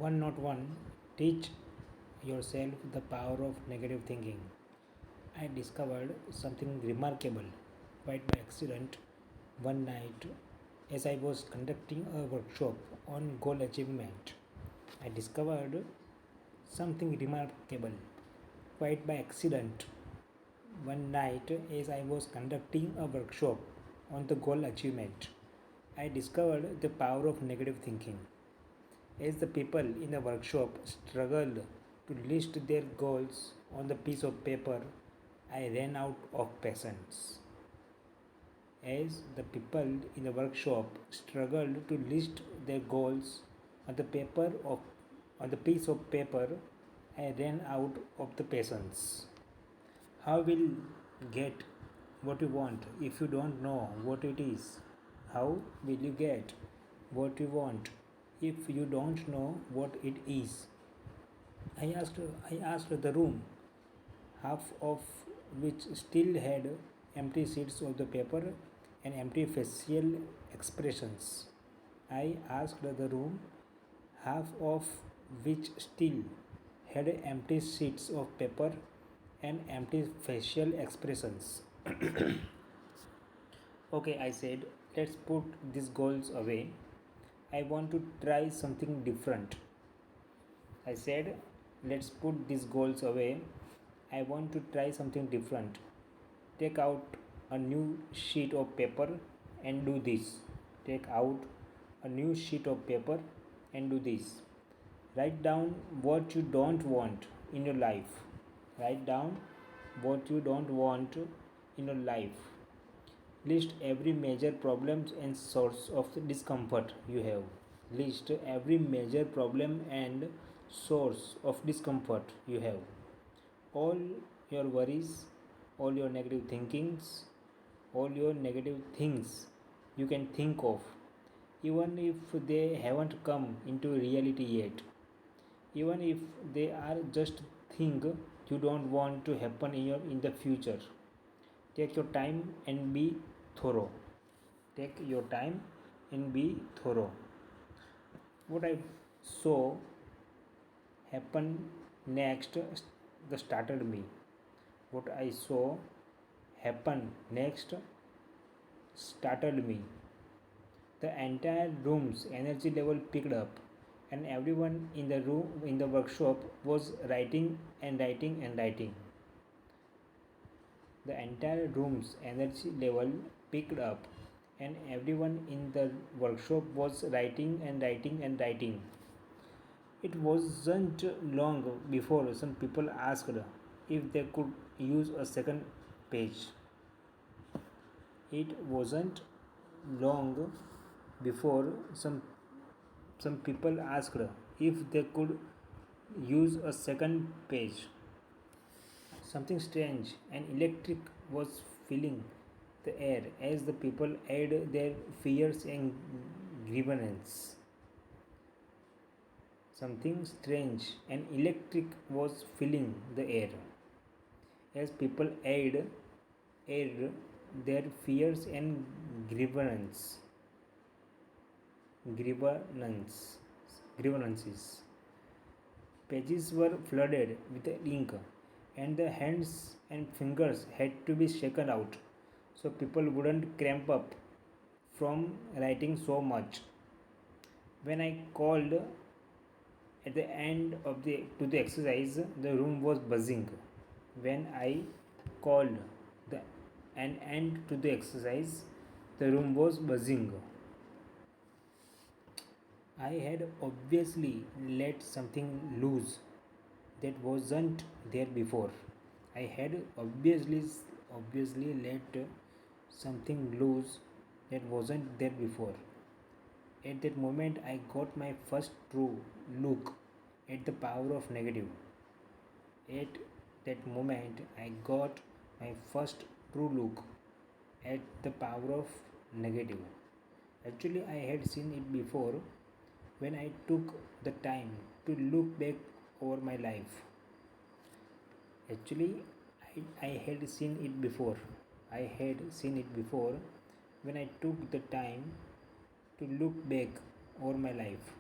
101 Teach yourself the power of negative thinking. I discovered something remarkable quite by accident one night as I was conducting a workshop on goal achievement. I discovered something remarkable quite by accident one night as I was conducting a workshop on the goal achievement. I discovered the power of negative thinking. As the people in the workshop struggled to list their goals on the piece of paper, I ran out of patience. As the people in the workshop struggled to list their goals on the paper of on the piece of paper, I ran out of the patience. How will you get what you want if you don't know what it is? How will you get what you want if you don't know what it is? I asked the room, half of which still had empty sheets of the paper and empty facial expressions. I asked the room, half of which still had empty sheets of paper and empty facial expressions. Okay, I said, let's put these goals away. I want to try something different. I said, let's put these goals away. I want to try something different. Take out a new sheet of paper and do this. Take out a new sheet of paper and do this. Write down what you don't want in your life. Write down what you don't want in your life. List every major problem and source of discomfort you have. List every major problem and source of discomfort you have. All your worries, all your negative thinkings, all your negative things you can think of, even if they haven't come into reality yet, even if they are just thing you don't want to happen in the future. Take your time and be thorough. Take your time and be thorough. What I saw happen next the startled me. What I saw happen next startled me. The entire room's energy level picked up, and everyone in the workshop was writing and writing and writing. The entire room's energy level picked up, and everyone in the workshop was writing and writing and writing. It wasn't long before some people asked if they could use a second page. It wasn't long before some people asked if they could use a second page. Something strange and electric was filling the air as the people aired their fears and grievances. Something strange and electric was filling the air as people aired their fears and grievances. Grievances. Grievances. Pages were flooded with ink, and the hands and fingers had to be shaken out so people wouldn't cramp up from writing so much. When I called at the end of the exercise, the room was buzzing. When I called the an end to the exercise, the room was buzzing. I had obviously let something loose that wasn't there before. I had obviously let something loose that wasn't there before. At that moment, I got my first true look at the power of negative. At that moment, I got my first true look at the power of negative. Actually, I had seen it before when I took the time to look back over my life. Actually, I had seen it before. I had seen it before when I took the time to look back over my life.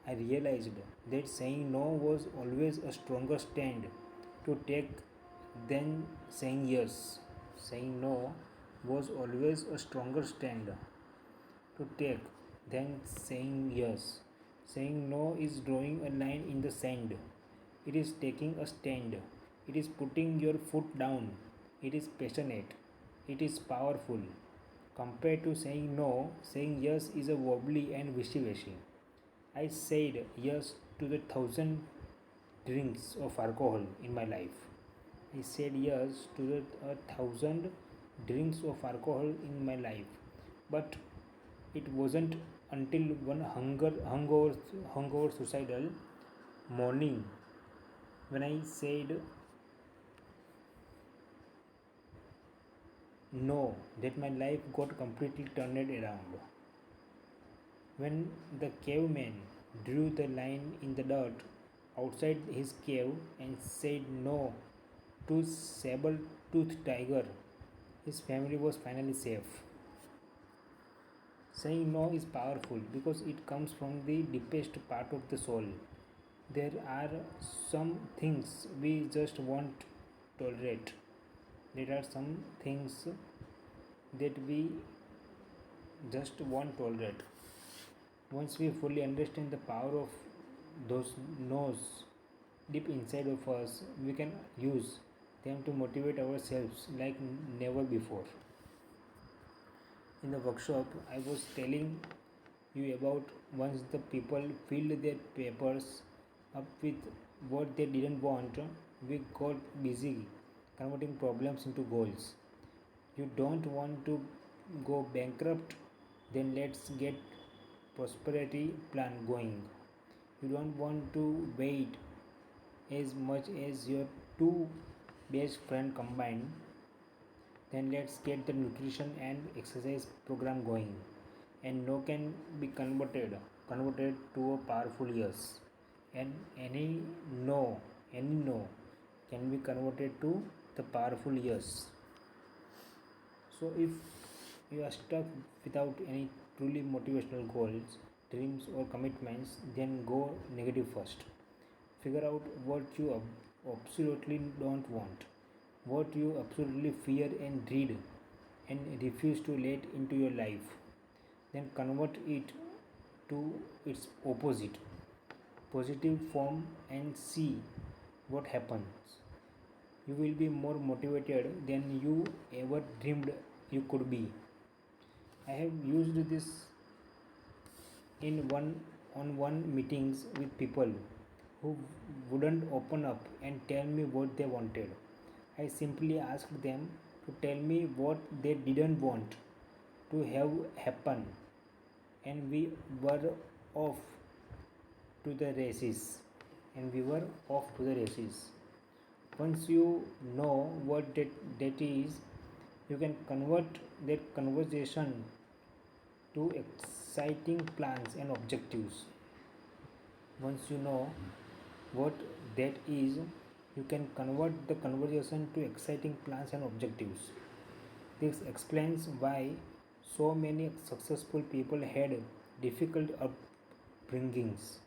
I realized that saying no was always a stronger stand to take than saying yes. Saying no was always a stronger stand to take than saying yes. Saying no is drawing a line in the sand. It is taking a stand. It is putting your foot down. It is passionate. It is powerful. Compared to saying no, saying yes is a wobbly and wishy-washy. I said yes to the thousand drinks of alcohol in my life. I said yes to the 1,000 drinks of alcohol in my life. But it wasn't until one hungover suicidal morning when I said no that my life got completely turned around. When the caveman drew the line in the dirt outside his cave and said no to saber-toothed tiger, his family was finally safe. Saying no is powerful because it comes from the deepest part of the soul. There are some things we just won't tolerate. There are some things that we just won't tolerate. Once we fully understand the power of those no's deep inside of us, we can use them to motivate ourselves like never before. In the workshop, I was telling you about once the people filled their papers up with what they didn't want, we got busy converting problems into goals. You don't want to go bankrupt, then let's get prosperity plan going. You don't want to wait as much as your two best friend combined, then let's get the nutrition and exercise program going. And no can be converted to a powerful yes. And no, any no can be converted to the powerful yes. So if you are stuck without any truly motivational goals, dreams or commitments, then go negative first. Figure out what you absolutely don't want, what you absolutely fear and dread and refuse to let into your life. Then convert it to its opposite, positive form, and see what happens. You will be more motivated than you ever dreamed you could be. I have used this in one-on-one meetings with people who wouldn't open up and tell me what they wanted. I simply asked them to tell me what they didn't want to have happen, and we were off to the races. And we were off to the races. Once you know what that is, you can convert that conversation to exciting plans and objectives. Once you know what that is, you can convert the conversation to exciting plans and objectives. This explains why so many successful people had difficult upbringings,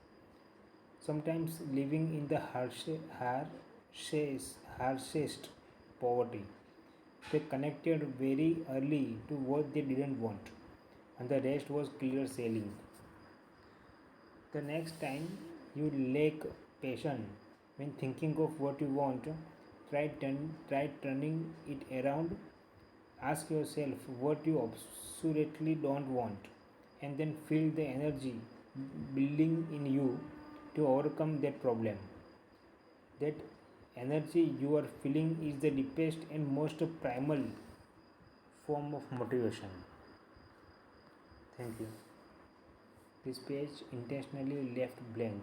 sometimes living in the harshest poverty. They connected very early to what they didn't want, and the rest was clear sailing. The next time you lack patience when thinking of what you want, try turning it around. Ask yourself what you absolutely don't want, and then feel the energy building in you to overcome that problem. That energy you are feeling is the deepest and most primal form of motivation. Thank you. This page intentionally left blank.